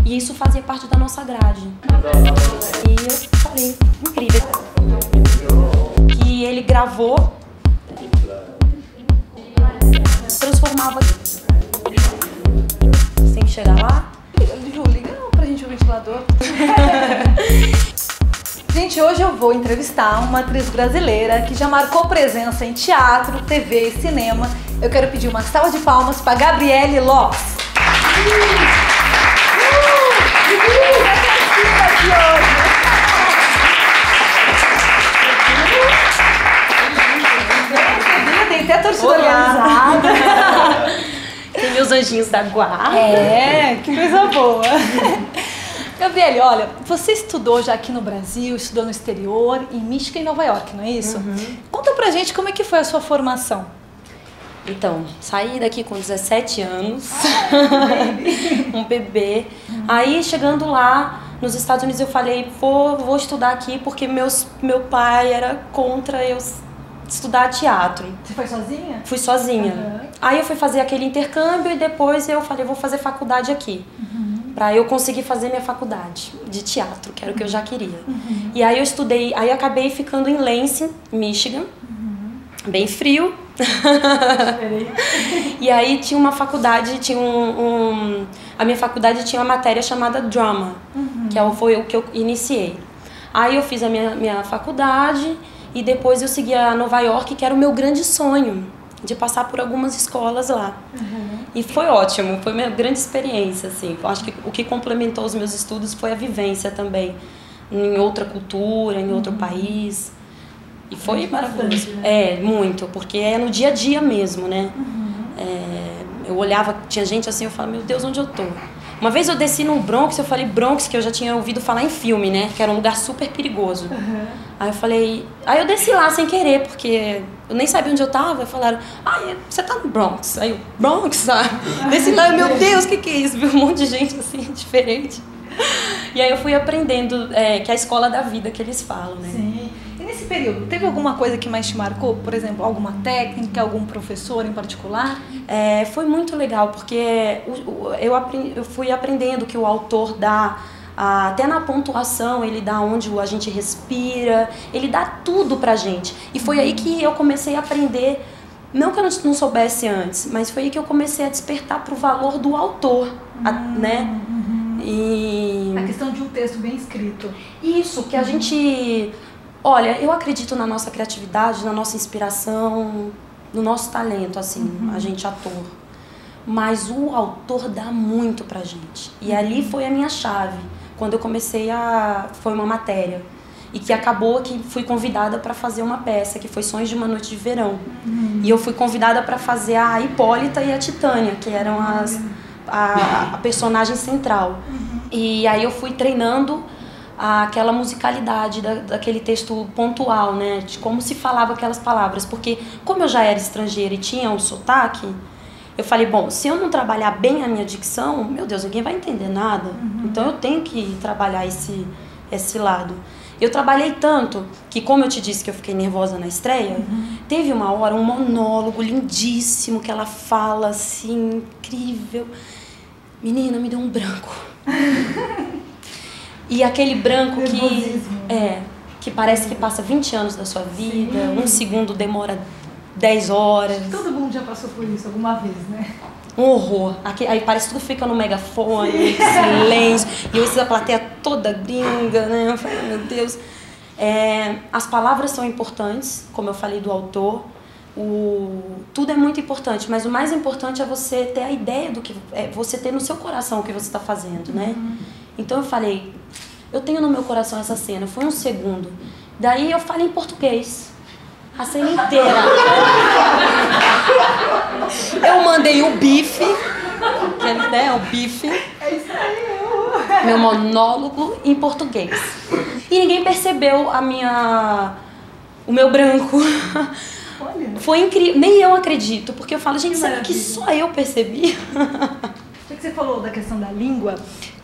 E isso fazia parte da nossa grade. E eu falei, incrível. Que ele gravou, transformava. Sem chegar lá. Ju, liga pra gente o ventilador. Gente, hoje eu vou entrevistar uma atriz brasileira que já marcou presença em teatro, TV e cinema. Eu quero pedir uma salva de palmas para Gabriele Lopes. Tem até a torcida organizada. Tem meus anjinhos da guarda. É, que coisa boa. Gabriele, olha, você estudou já aqui no Brasil, estudou no exterior, em Michigan e Nova York, não é isso? Conta pra gente como é que foi a sua formação. Então, saí daqui com 17 anos, um bebê. Aí, chegando lá, nos Estados Unidos, eu falei, vou estudar aqui porque meu pai era contra eu estudar teatro. Você foi sozinha? Fui sozinha. Aí eu fui fazer aquele intercâmbio e depois eu falei, vou fazer faculdade aqui. Pra eu conseguir fazer minha faculdade de teatro, que era o que eu já queria. E aí eu estudei, aí eu acabei ficando em Lansing, Michigan, bem frio. E aí tinha uma faculdade, tinha a minha faculdade tinha uma matéria chamada Drama, que foi o que eu iniciei. Aí eu fiz a minha faculdade e depois eu segui a Nova York, que era o meu grande sonho, de passar por algumas escolas lá. E foi ótimo, foi minha grande experiência, assim. Eu acho que o que complementou os meus estudos foi a vivência também, em outra cultura, em outro país. E foi maravilhoso. É, muito, porque é no dia a dia mesmo, né? Eu olhava, tinha gente assim, eu falava, meu Deus, onde eu tô? Uma vez eu desci no Bronx, eu falei Bronx, que eu já tinha ouvido falar em filme, né? Que era um lugar super perigoso. Aí eu falei... Aí eu desci lá sem querer, porque eu nem sabia onde eu tava. Falaram, você tá no Bronx. Aí eu, Bronx? Desci lá, meu Deus, o que é isso? Vi um monte de gente assim, diferente. E aí eu fui aprendendo, que é a escola da vida que eles falam, né? Sim. E nesse período, teve alguma coisa que mais te marcou? Por exemplo, alguma técnica, algum professor em particular? Foi muito legal, porque eu fui aprendendo que o autor dá, até na pontuação, ele dá onde a gente respira, ele dá tudo pra gente. E foi aí que eu comecei a aprender, não que eu não soubesse antes, mas foi aí que eu comecei a despertar pro valor do autor, né? E... A questão de um texto bem escrito. Isso, que a gente... Olha, eu acredito na nossa criatividade, na nossa inspiração, no nosso talento, assim, a gente ator. Mas o autor dá muito pra gente. E ali foi a minha chave, quando eu comecei foi uma matéria. E que acabou que fui convidada para fazer uma peça, que foi Sonhos de uma Noite de Verão. E eu fui convidada para fazer a Hipólita e a Titânia, que eram a personagem central. E aí eu fui treinando aquela musicalidade daquele texto pontual, né? De como se falava aquelas palavras. Porque como eu já era estrangeira e tinha um sotaque, eu falei, bom, se eu não trabalhar bem a minha dicção, meu Deus, ninguém vai entender nada. Então eu tenho que trabalhar esse lado. Eu trabalhei tanto que, como eu te disse que eu fiquei nervosa na estreia, teve uma hora, um monólogo lindíssimo que ela fala assim, incrível. Menina, me deu um branco. E aquele branco que parece que passa 20 anos da sua vida, um segundo demora 10 horas. Todo mundo já passou por isso alguma vez, né? Um horror. Aí parece que tudo fica no megafone, silêncio. E eu ouço a plateia toda gringa, né? Eu falei, meu Deus. As palavras são importantes, como eu falei do autor. Tudo é muito importante, mas o mais importante é você ter a ideia do que... você ter no seu coração o que você está fazendo, né? Então eu falei, eu tenho no meu coração essa cena, foi um segundo. Daí eu falei em português, a cena inteira. Eu mandei o bife, que é o bife, meu monólogo em português. E ninguém percebeu o meu branco. Olha. Foi incrível, nem eu acredito, porque eu falo, gente, será que só eu percebi? Já que você falou da questão da língua,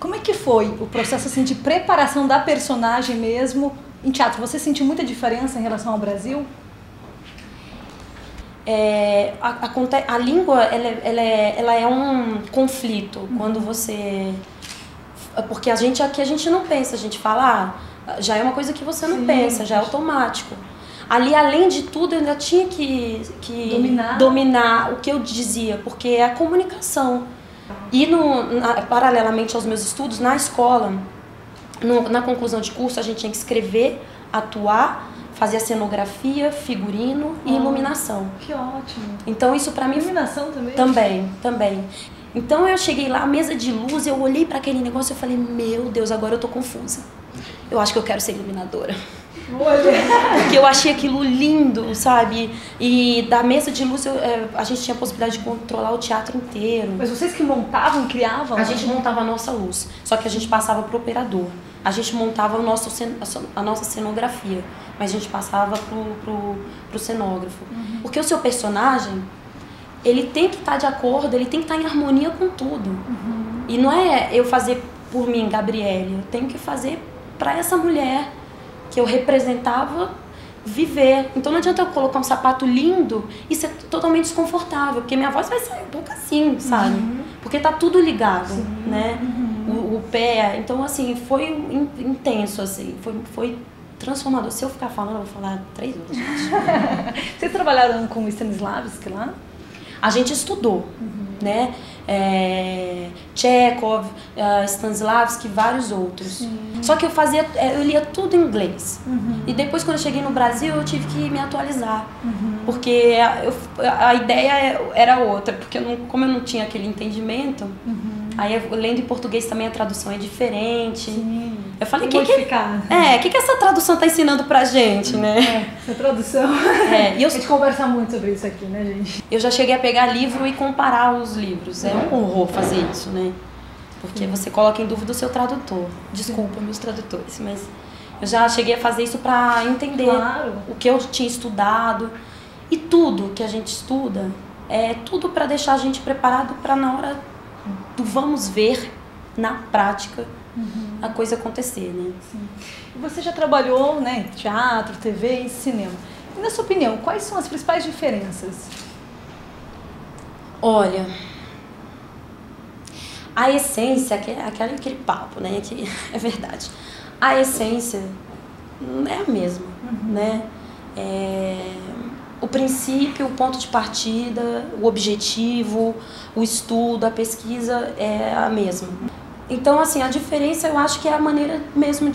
como é que foi o processo assim, de preparação da personagem mesmo em teatro? Você sentiu muita diferença em relação ao Brasil? A língua, ela é um conflito quando você... Porque aqui a gente não pensa, a gente fala, já é uma coisa que você não pensa, já é automático. Ali, além de tudo, eu ainda tinha que dominar o que eu dizia, porque é a comunicação. E paralelamente aos meus estudos, na escola, na conclusão de curso, a gente tinha que escrever, atuar, fazer a cenografia, figurino e iluminação. Que ótimo! Então isso pra mim... Iluminação também? Também. Então eu cheguei lá, mesa de luz, eu olhei pra aquele negócio e falei, meu Deus, agora eu tô confusa. Eu acho que eu quero ser iluminadora. Porque eu achei aquilo lindo, sabe? E da mesa de luz a gente tinha a possibilidade de controlar o teatro inteiro. Mas vocês que montavam, criavam? A gente montava a nossa luz, só que a gente passava pro operador. A gente montava a nossa cenografia, mas a gente passava pro cenógrafo. Porque o seu personagem, ele tem que estar de acordo, ele tem que estar em harmonia com tudo. E não é eu fazer por mim, Gabriele, eu tenho que fazer para essa mulher que eu representava viver. Então não adianta eu colocar um sapato lindo e ser totalmente desconfortável, porque minha voz vai sair um pouco assim, sabe? Porque tá tudo ligado, né? O pé, então assim, foi intenso, assim, foi transformador. Se eu ficar falando, eu vou falar 3 horas, gente. Vocês trabalharam com Stanislavski lá? A gente estudou, né? Chekhov, Stanislavski, vários outros. Só que eu lia tudo em inglês. E depois, quando eu cheguei no Brasil, eu tive que me atualizar. Porque a ideia era outra, porque como eu não tinha aquele entendimento, aí lendo em português também a tradução é diferente. Eu falei, o que essa tradução tá ensinando pra gente, né? Essa tradução. A gente conversa muito sobre isso aqui, né, gente? Eu já cheguei a pegar livro e comparar os livros. É um horror fazer isso, né? Porque você coloca em dúvida o seu tradutor. Desculpa, meus tradutores, mas eu já cheguei a fazer isso pra entender o que eu tinha estudado. E tudo que a gente estuda é tudo pra deixar a gente preparado pra na hora do vamos ver, na prática, a coisa acontecer, né? Você já trabalhou, né, em teatro, TV e cinema. E na sua opinião, quais são as principais diferenças? Olha, a essência, aquele papo, né, que é verdade. A essência é a mesma, né? O princípio, o ponto de partida, o objetivo, o estudo, a pesquisa é a mesma. Então, assim, a diferença eu acho que é a maneira mesmo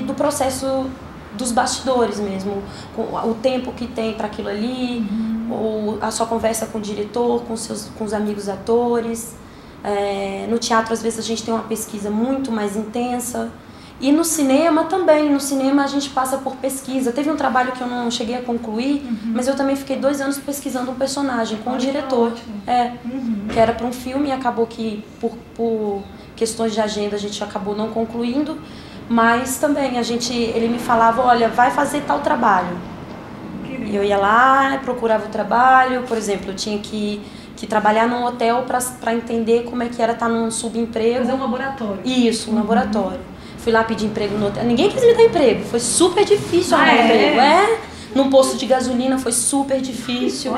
do processo dos bastidores mesmo. O tempo que tem para aquilo ali, ou a sua conversa com o diretor, com os amigos atores. No teatro, às vezes, a gente tem uma pesquisa muito mais intensa. E no cinema também. No cinema a gente passa por pesquisa. Teve um trabalho que eu não cheguei a concluir, mas eu também fiquei 2 anos pesquisando um personagem com o diretor. Que era para um filme e acabou que, por questões de agenda, a gente acabou não concluindo. Mas também ele me falava, olha, vai fazer tal trabalho. E eu ia lá, procurava o trabalho. Por exemplo, eu tinha que trabalhar num hotel para entender como é que era estar num subemprego. Fazer um laboratório. Isso, um laboratório. Fui lá pedir emprego no hotel. Ninguém quis me dar emprego. Foi super difícil arrumar emprego. Num posto de gasolina foi super difícil.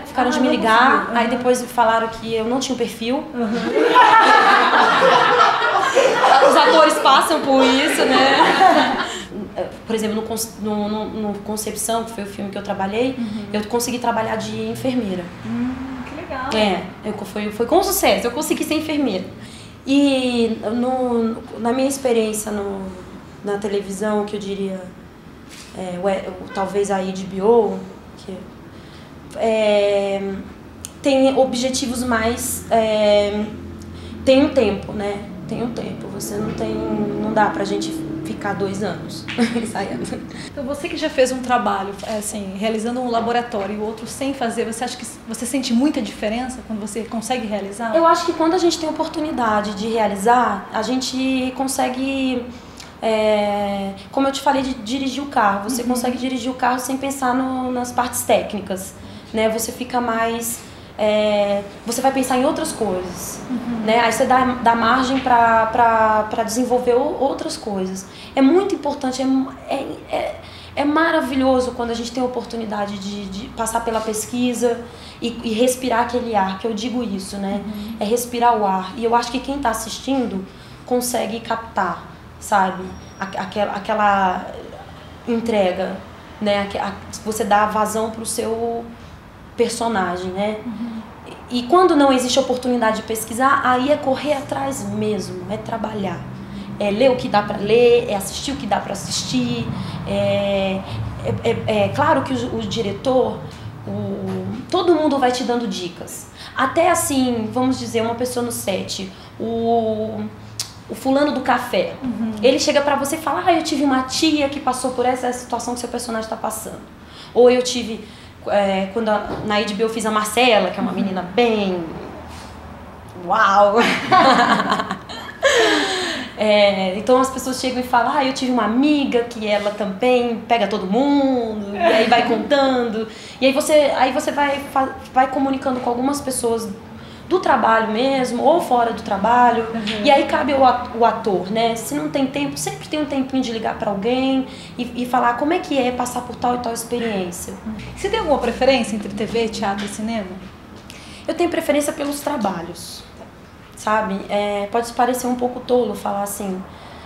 Ficaram de me ligar. Aí depois falaram que eu não tinha um perfil. Os atores passam por isso, né? Por exemplo, no Concepção, que foi o filme que eu trabalhei, eu consegui trabalhar de enfermeira. Que legal. Foi com sucesso. Eu consegui ser enfermeira. E na minha experiência na televisão, que eu diria, talvez a HBO, que tem objetivos mais... tem um tempo, né? Tem um tempo. Não dá pra gente ficar 2 anos ensaiando. Então você que já fez um trabalho, assim, realizando um laboratório e o outro sem fazer, você acha que você sente muita diferença quando você consegue realizar? Eu acho que quando a gente tem oportunidade de realizar, a gente consegue, como eu te falei, de dirigir o carro. Você consegue dirigir o carro sem pensar nas partes técnicas, né? Você fica mais... você vai pensar em outras coisas, né? Aí você dá margem para desenvolver outras coisas. É muito importante, É maravilhoso quando a gente tem a oportunidade de passar pela pesquisa e respirar aquele ar, que eu digo isso, né? É respirar o ar. E eu acho que quem está assistindo consegue captar, sabe? Aquela entrega, né? Você dá vazão pro seu personagem, né? E quando não existe oportunidade de pesquisar, aí é correr atrás mesmo, é trabalhar. É ler o que dá para ler, é assistir o que dá para assistir. É claro que o diretor, todo mundo vai te dando dicas. Até assim, vamos dizer, uma pessoa no set, o fulano do café, ele chega pra você e fala, eu tive uma tia que passou por essa situação que seu personagem está passando. Ou eu tive, quando na HBO eu fiz a Marcela, que é uma menina bem... Uau! Então as pessoas chegam e falam, eu tive uma amiga que ela também pega todo mundo, e aí vai contando. E aí você vai comunicando com algumas pessoas do trabalho mesmo, ou fora do trabalho. E aí cabe o ator, né? Se não tem tempo, sempre tem um tempinho de ligar pra alguém e falar como é que é passar por tal e tal experiência. Você tem alguma preferência entre TV, teatro e cinema? Eu tenho preferência pelos trabalhos, sabe? Pode parecer um pouco tolo falar assim,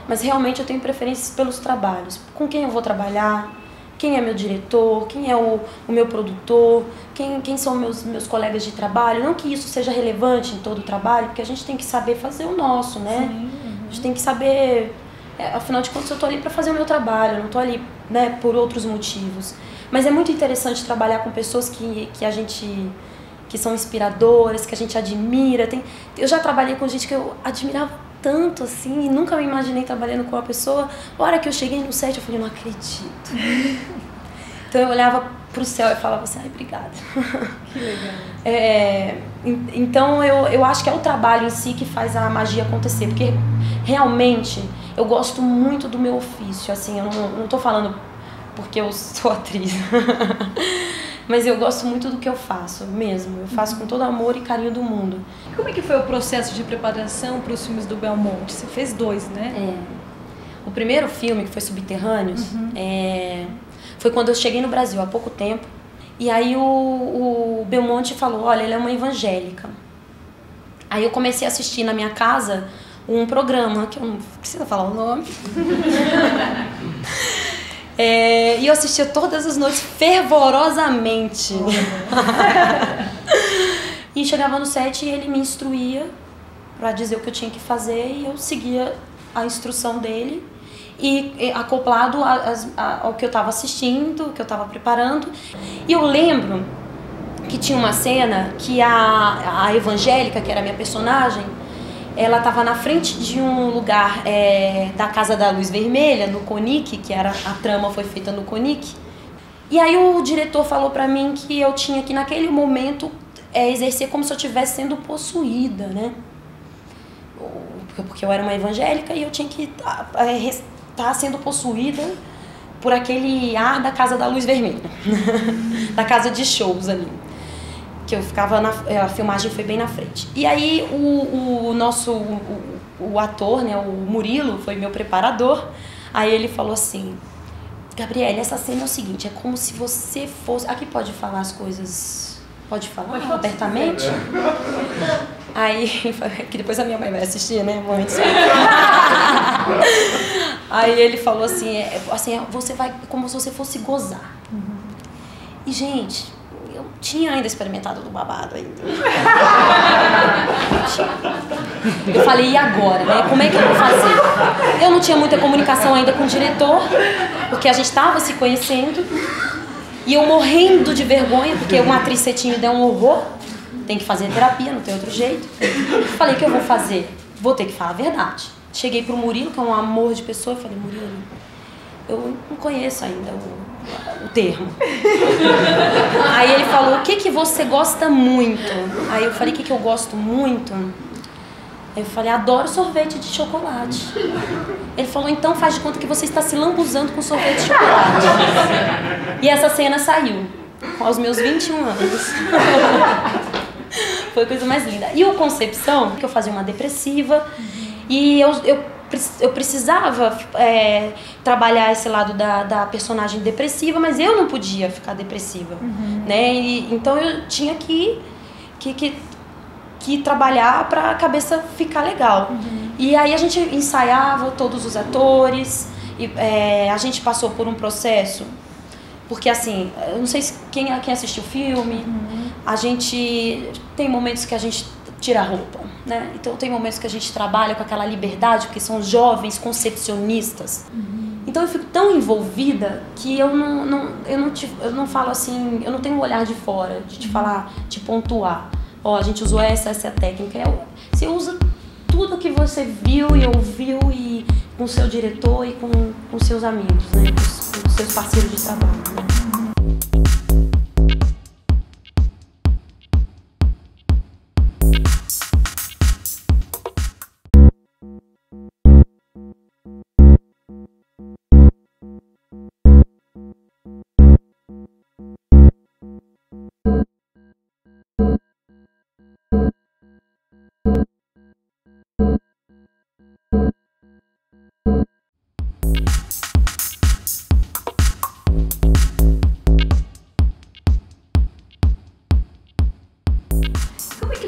mas realmente eu tenho preferências pelos trabalhos. Com quem eu vou trabalhar, quem é meu diretor, quem é o meu produtor, quem são meus colegas de trabalho. Não que isso seja relevante em todo o trabalho, porque a gente tem que saber fazer o nosso, né? Sim, A gente tem que saber, afinal de contas eu tô ali para fazer o meu trabalho, eu não tô ali, né, por outros motivos. Mas é muito interessante trabalhar com pessoas que são inspiradoras, que a gente admira. Eu já trabalhei com gente que eu admirava tanto, assim, e nunca me imaginei trabalhando com uma pessoa. A hora que eu cheguei no set, eu falei, não acredito. Então eu olhava pro céu e falava assim, obrigada. Que legal. Então eu acho que é o trabalho em si que faz a magia acontecer, porque realmente eu gosto muito do meu ofício, assim, eu não tô falando porque eu sou atriz. Mas eu gosto muito do que eu faço, mesmo. Eu faço com todo amor e carinho do mundo. Como é que foi o processo de preparação para os filmes do Belmonte? Você fez 2, né? O primeiro filme, que foi Subterrâneos, foi quando eu cheguei no Brasil, há pouco tempo. E aí o Belmonte falou, olha, ele é uma evangélica. Aí eu comecei a assistir na minha casa um programa, que eu não preciso falar o nome. E eu assistia todas as noites fervorosamente. E chegava no set e ele me instruía para dizer o que eu tinha que fazer e eu seguia a instrução dele e acoplado ao que eu estava assistindo, que eu estava preparando. E eu lembro que tinha uma cena que a evangélica, que era a minha personagem, ela estava na frente de um lugar da Casa da Luz Vermelha, no Conic, que a trama foi feita no Conic. E aí o diretor falou pra mim que eu tinha que, naquele momento, exercer como se eu estivesse sendo possuída, né? Porque eu era uma evangélica e eu tinha que estar sendo possuída por aquele ar da Casa da Luz Vermelha, da casa de shows ali. Que eu ficava a filmagem foi bem na frente. E aí o ator, né, o Murilo, foi meu preparador. Aí ele falou assim, Gabriele, essa cena é o seguinte, é como se você fosse... Aqui pode falar as coisas... Pode falar abertamente? Aí, que depois a minha mãe vai assistir, né, mãe? Aí ele falou assim, você vai como se você fosse gozar. E, gente... Eu tinha ainda experimentado do babado ainda. Eu falei, e agora, né? Como é que eu vou fazer? Eu não tinha muita comunicação ainda com o diretor, porque a gente estava se conhecendo. E eu morrendo de vergonha, porque uma atriz ser tímida é um horror. Tem que fazer terapia, não tem outro jeito. Falei, o que eu vou fazer? Vou ter que falar a verdade. Cheguei pro Murilo, que é um amor de pessoa, e falei, Murilo, eu não conheço ainda o termo. Aí ele falou, o que você gosta muito? Aí eu falei, o que eu gosto muito? Aí eu falei, adoro sorvete de chocolate. Ele falou, então faz de conta que você está se lambuzando com sorvete de chocolate. E essa cena saiu, aos meus 21 anos. Foi a coisa mais linda. E o Concepção, que eu fazia uma depressiva, e eu eu precisava trabalhar esse lado da personagem depressiva, mas eu não podia ficar depressiva, né? Então eu tinha que trabalhar para a cabeça ficar legal. E aí a gente ensaiava, todos os atores, e a gente passou por um processo, porque assim, eu não sei se quem assistiu o filme, a gente tem momentos que a gente tira a roupa, né? Então tem momentos que a gente trabalha com aquela liberdade, porque são jovens concepcionistas. Então eu fico tão envolvida que eu não falo assim, eu não tenho um olhar de fora, de te falar, de pontuar. Ó, a gente usou essa é a técnica. Você usa tudo que você viu e ouviu e com o seu diretor e com seus amigos, né? Com os seus parceiros de trabalho, né?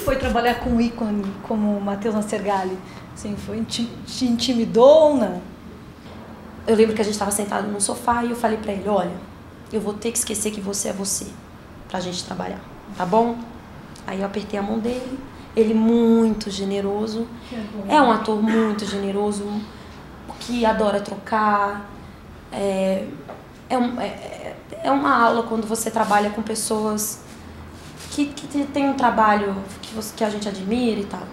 Foi trabalhar com um ícone como o Matheus Nascergalli? Assim, te intimidou ou não? Eu lembro que a gente estava sentado no sofá e eu falei pra ele, olha, eu vou ter que esquecer que você é você, pra gente trabalhar, tá bom? Aí eu apertei a mão dele, ele muito generoso, é um ator muito generoso, que adora trocar, é uma aula quando você trabalha com pessoas que tem um trabalho que a gente admira e tal.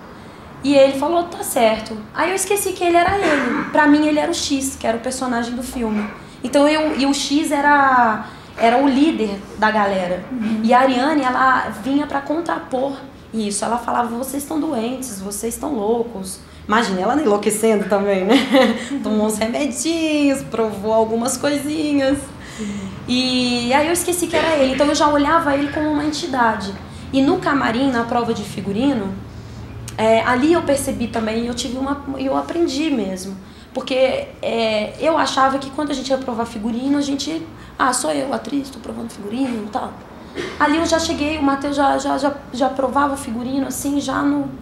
E ele falou, tá certo. Aí eu esqueci que ele era ele. Pra mim ele era o X, que era o personagem do filme. Então e o X era o líder da galera. E a Ariane, ela vinha pra contrapor isso. Ela falava, vocês estão doentes, vocês estão loucos. Imagina, ela enlouquecendo também, né? Tomou uns remedinhos, provou algumas coisinhas. E aí eu esqueci que era ele, então eu já olhava ele como uma entidade. E no camarim, na prova de figurino, ali eu percebi também, eu aprendi mesmo. Porque eu achava que quando a gente ia provar figurino, a gente... Ah, sou eu, atriz, estou provando figurino e tal. Ali eu já cheguei, o Matheus já provava o figurino assim,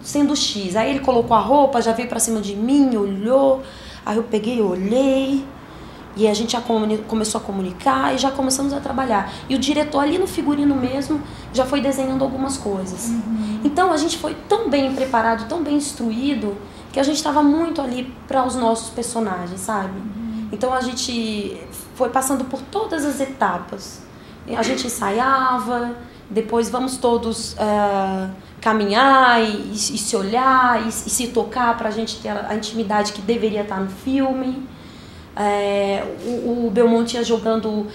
sendo X. Aí ele colocou a roupa, já veio pra cima de mim, olhou, aí eu peguei, olhei... E a gente já começou a comunicar e já começamos a trabalhar. E o diretor ali no figurino mesmo já foi desenhando algumas coisas. Então a gente foi tão bem preparado, tão bem instruído, que a gente estava muito ali para os nossos personagens, sabe? Então a gente foi passando por todas as etapas. A gente ensaiava, depois vamos todos caminhar e se olhar e se tocar para a gente ter a intimidade que deveria estar no filme. O Belmonte ia jogando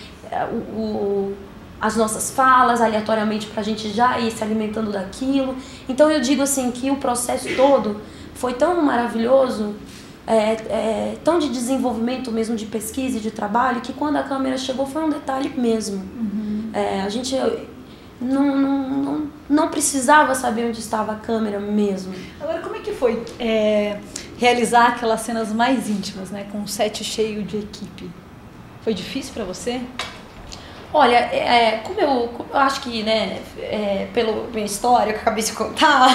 as nossas falas aleatoriamente pra gente já ir se alimentando daquilo. Então eu digo assim que o processo todo foi tão maravilhoso, tão de desenvolvimento mesmo, de pesquisa e de trabalho, que quando a câmera chegou foi um detalhe mesmo. A gente não precisava saber onde estava a câmera mesmo. Agora, como é que foi realizar aquelas cenas mais íntimas, né, com um set cheio de equipe? Foi difícil para você? Olha, como eu acho que, né, pela minha história que eu acabei de contar,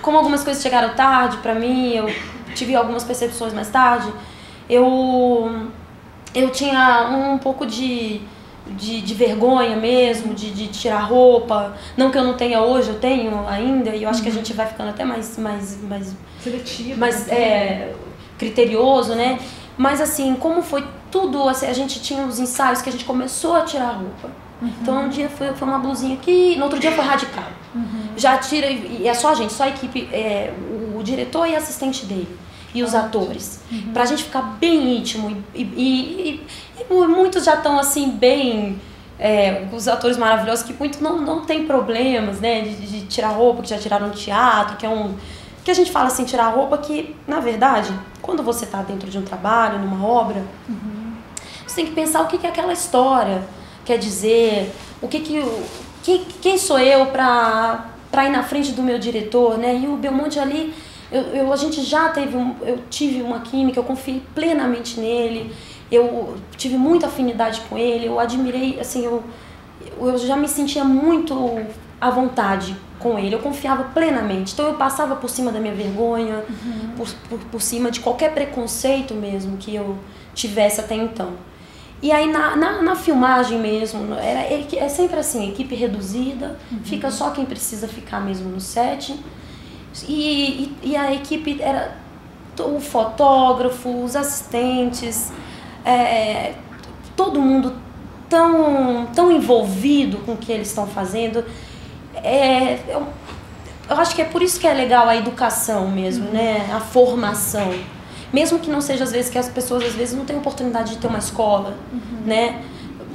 como algumas coisas chegaram tarde pra mim, eu tive algumas percepções mais tarde, eu tinha um pouco de vergonha mesmo, de tirar roupa. Não que eu não tenha hoje, eu tenho ainda, e eu acho que a gente vai ficando até mais seletivo, mais criterioso, né? Mas assim, como foi tudo, assim, a gente tinha os ensaios que a gente começou a tirar a roupa. Então um dia foi uma blusinha aqui, no outro dia foi radical. Já tira, e é só a gente, só a equipe, o diretor e a assistente dele. E os atores, pra gente ficar bem íntimo, e muitos já estão assim bem, os atores maravilhosos, que muitos não tem problemas, né, de tirar roupa, que já tiraram no teatro, que a gente fala assim, tirar roupa, que na verdade, quando você tá dentro de um trabalho, numa obra, você tem que pensar o que é aquela história quer dizer, quem sou eu pra ir na frente do meu diretor, né, e o Belmonte ali, A gente já teve eu tive uma química, eu confiei plenamente nele, eu tive muita afinidade com ele, eu admirei, assim, eu já me sentia muito à vontade com ele, eu confiava plenamente. Então eu passava por cima da minha vergonha, por cima de qualquer preconceito mesmo que eu tivesse até então. E aí na filmagem mesmo, é sempre assim, equipe reduzida, fica só quem precisa ficar mesmo no set. E a equipe era o fotógrafo, os assistentes, todo mundo tão envolvido com o que eles estão fazendo. Eu acho que é por isso que é legal a educação mesmo, né? A formação. Mesmo que não seja às vezes que as pessoas às vezes não têm oportunidade de ter uma escola, né?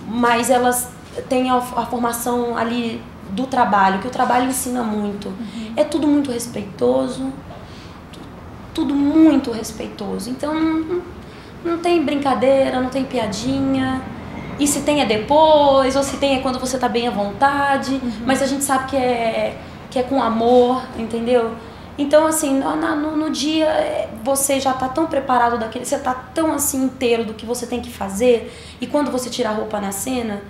Mas elas têm a formação ali do trabalho, que o trabalho ensina muito. É tudo muito respeitoso, tudo muito respeitoso. Então não tem brincadeira, não tem piadinha. E se tem é depois, ou se tem é quando você tá bem à vontade. Mas a gente sabe que é com amor, entendeu? Então, assim, no dia você já tá tão preparado daquele, você tá tão assim inteiro do que você tem que fazer. E quando você tira a roupa na cena,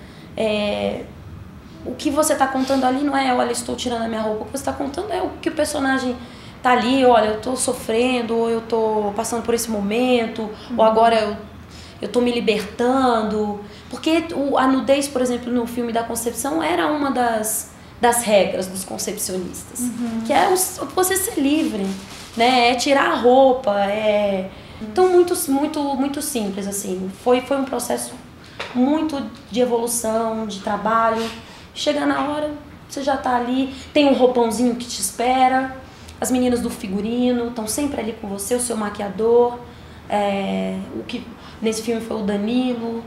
o que você tá contando ali não é, olha, estou tirando a minha roupa. O que você tá contando é o que o personagem tá ali, olha, eu tô sofrendo, ou eu tô passando por esse momento, ou agora eu tô me libertando. Porque a nudez, por exemplo, no filme da Concepção era uma das regras dos concepcionistas, que é você ser livre, né? É tirar a roupa, então muito simples, assim. Foi um processo muito de evolução, de trabalho. Chega na hora, você já tá ali, tem um roupãozinho que te espera, as meninas do figurino estão sempre ali com você, o seu maquiador, o que nesse filme foi o Danilo,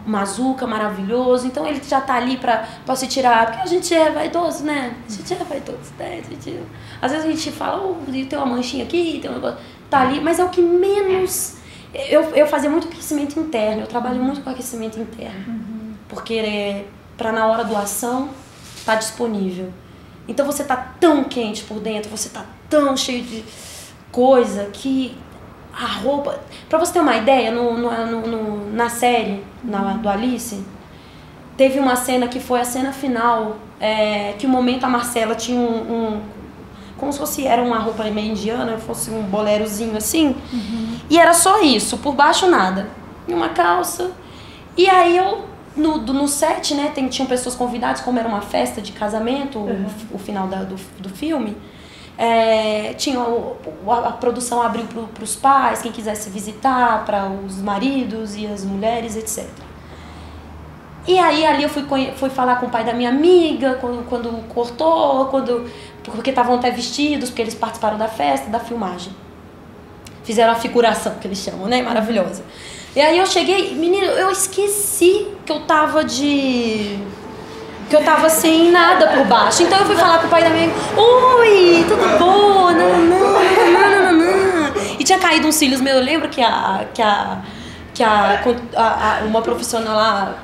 Mazuca, maravilhoso. Então ele já tá ali pra se tirar, porque a gente é vaidoso, né? A gente é vaidoso, né? Às vezes a gente fala, tem uma manchinha aqui, tem um negócio, tá ali, mas é o que menos... Eu fazia muito aquecimento interno, eu trabalho muito com aquecimento interno, porque pra na hora do ação tá disponível. Então você tá tão quente por dentro, você tá tão cheio de coisa que a roupa... Pra você ter uma ideia, na série do Alice, teve uma cena que foi a cena final, que o momento a Marcela tinha como se fosse, era uma roupa meio indiana, fosse um bolerozinho assim, e era só isso, por baixo nada, e uma calça. E aí eu, no set, né, tinham pessoas convidadas, como era uma festa de casamento, o final do filme, tinha a produção abriu para os pais, quem quisesse visitar, para os maridos e as mulheres, etc. E aí ali eu fui falar com o pai da minha amiga, quando cortou, porque estavam até vestidos, porque eles participaram da festa, da filmagem. Fizeram a figuração, que eles chamam, né? Maravilhosa. E aí eu cheguei, menina, eu esqueci que eu tava sem nada por baixo. Então eu fui falar com o pai da minha amiga, oi, tudo bom? E tinha caído uns cílios meus. Eu lembro que uma profissional lá,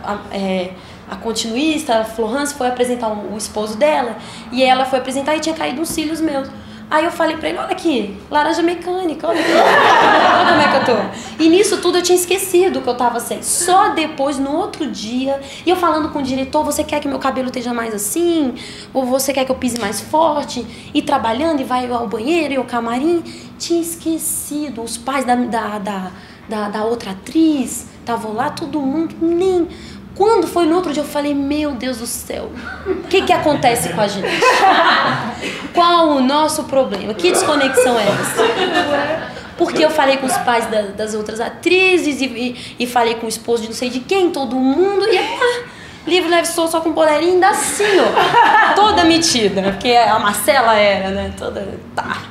a continuista, a Florence, foi apresentar o esposo dela, e ela foi apresentar e tinha caído uns cílios meus. Aí eu falei pra ele, olha aqui, laranja mecânica, olha aqui, olha como é que eu tô. E nisso tudo eu tinha esquecido que eu tava sem. Só depois, no outro dia, e eu falando com o diretor, você quer que meu cabelo esteja mais assim? Ou você quer que eu pise mais forte? E trabalhando, e vai ao banheiro, e ao camarim. Tinha esquecido, os pais da outra atriz estavam lá, todo mundo, nem... Quando foi no outro dia eu falei, meu Deus do céu, o que acontece com a gente? Qual o nosso problema? Que desconexão é essa? Porque eu falei com os pais das outras atrizes e falei com o esposo de não sei de quem, todo mundo, e livre, leve, solto, só com bolerinho, ainda assim, ó, toda metida, porque a Marcela era, né, toda... Tá.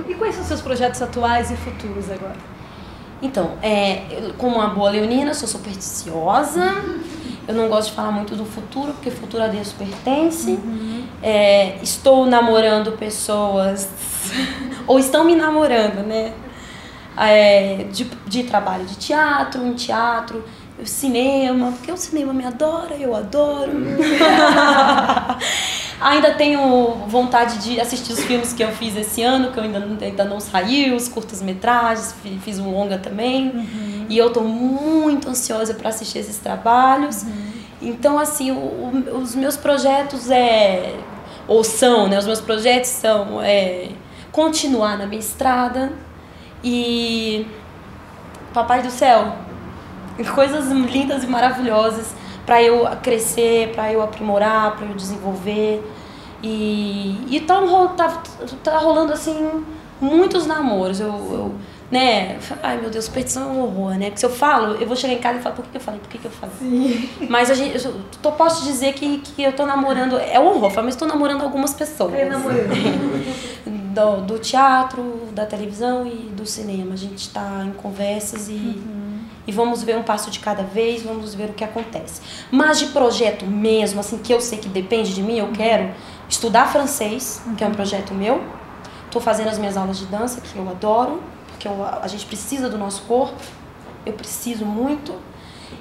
E quais são os seus projetos atuais e futuros agora? Então, como uma boa leonina, sou supersticiosa, eu não gosto de falar muito do futuro, porque o futuro a Deus pertence. Estou namorando pessoas, ou estão me namorando, né? De trabalho de teatro, em teatro, cinema, porque o cinema me adora, eu adoro. Ainda tenho vontade de assistir os filmes que eu fiz esse ano, que eu ainda não saiu, os curtas-metragens, fiz um longa também. E eu tô muito ansiosa para assistir esses trabalhos. Então, assim, os meus projetos os meus projetos são continuar na minha estrada e, papai do céu, coisas lindas e maravilhosas para eu crescer, para eu aprimorar, para eu desenvolver. E tá rolando, assim, muitos namoros. Né? Ai, meu Deus, superstição é um horror, né? Porque se eu falo, eu vou chegar em casa e falar, por que eu falei? Por que eu falei? Sim. Mas posso dizer que eu tô namorando, é um horror, mas tô namorando algumas pessoas. Do teatro, da televisão e do cinema. A gente tá em conversas e vamos ver um passo de cada vez, vamos ver o que acontece. Mas de projeto mesmo, assim, que eu sei que depende de mim, eu quero estudar francês, que é um projeto meu. Tô fazendo as minhas aulas de dança, que eu adoro. Porque a gente precisa do nosso corpo, eu preciso muito,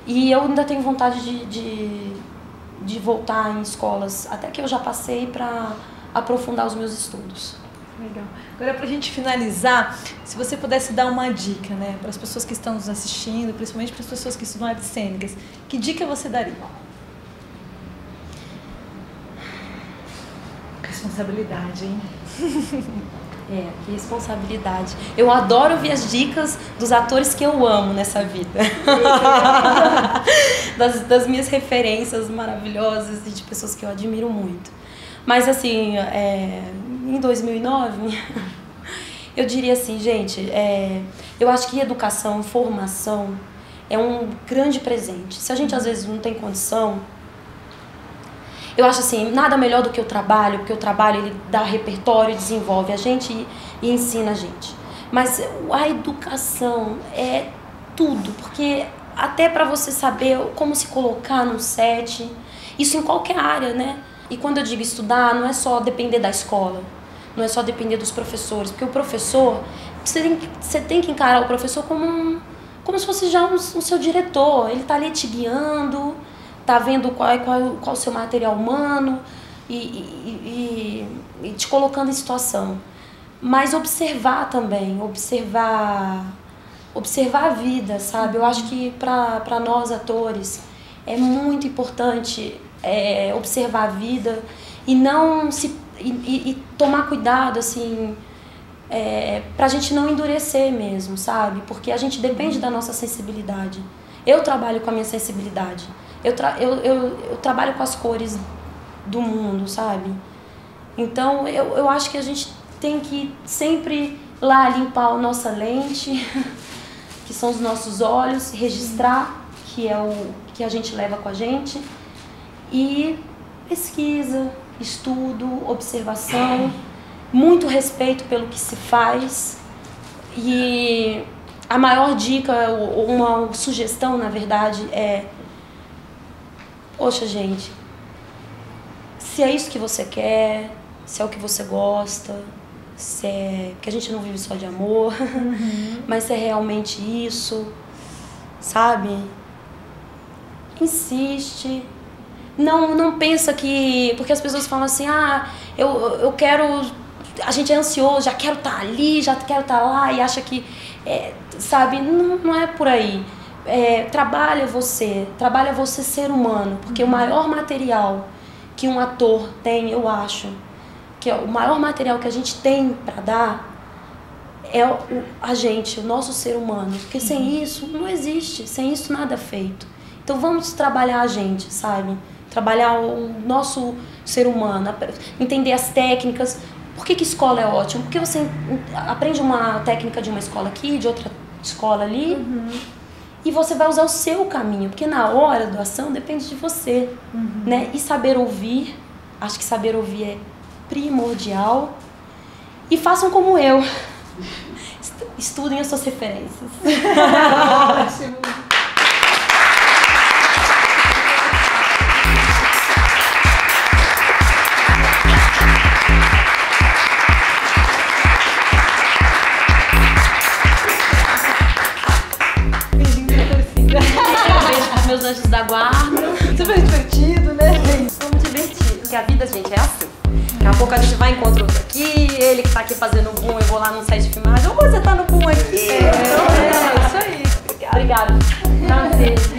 e eu ainda tenho vontade de voltar em escolas, até que eu já passei, para aprofundar os meus estudos. Legal. Agora, para a gente finalizar, se você pudesse dar uma dica, né, para as pessoas que estão nos assistindo, principalmente para as pessoas que estudam artes cênicas, que dica você daria? Responsabilidade, hein? Que responsabilidade. Eu adoro ouvir as dicas dos atores que eu amo nessa vida. das minhas referências maravilhosas e de pessoas que eu admiro muito. Mas, assim, em 2009, eu diria assim, gente, eu acho que educação, formação é um grande presente. Se a gente, às vezes, não tem condição... Eu acho assim, nada melhor do que o trabalho, porque o trabalho ele dá repertório, desenvolve a gente e ensina a gente. Mas a educação é tudo, porque até para você saber como se colocar num set, isso em qualquer área, né? E quando eu digo estudar, não é só depender da escola, não é só depender dos professores, porque o professor, você tem que encarar o professor como se fosse já o seu diretor, ele tá ali te guiando, tá vendo qual o seu material humano e te colocando em situação. Mas observar também, observar a vida, sabe? Eu acho que para nós atores é muito importante observar a vida e não e tomar cuidado, assim, pra gente não endurecer mesmo, sabe? Porque a gente depende da nossa sensibilidade. Eu trabalho com a minha sensibilidade. Eu trabalho com as cores do mundo, sabe? Então, eu acho que a gente tem que sempre lá limpar a nossa lente, que são os nossos olhos, registrar, que é o que a gente leva com a gente, e pesquisa, estudo, observação, muito respeito pelo que se faz. E a maior dica, uma sugestão, na verdade, poxa, gente, se é isso que você quer, se é o que você gosta, porque a gente não vive só de amor, mas se é realmente isso, sabe? Insiste. Não pensa que... Porque as pessoas falam assim, eu quero... A gente é ansioso, já quero estar ali, já quero estar lá, e acha que... sabe? Não é por aí. Trabalha você ser humano, porque o maior material que um ator tem, eu acho, que o maior material que a gente tem para dar é o nosso ser humano, porque sem isso não existe, sem isso nada é feito. Então vamos trabalhar a gente, sabe? Trabalhar o nosso ser humano, entender as técnicas. Por que escola é ótimo? Porque você aprende uma técnica de uma escola aqui, de outra escola ali, e você vai usar o seu caminho, porque na hora da ação depende de você, né? E saber ouvir, acho que saber ouvir é primordial. E façam como eu, estudem as suas referências. Ótimo. Meus anjos da guarda. Super divertido, né? Vamos divertir, porque a vida, gente, é assim. pouco a gente vai encontrar outro aqui, ele que tá aqui fazendo o boom, eu vou lá no set de filmagem. Ou você tá no boom aqui. Isso aí. Obrigada. Prazer.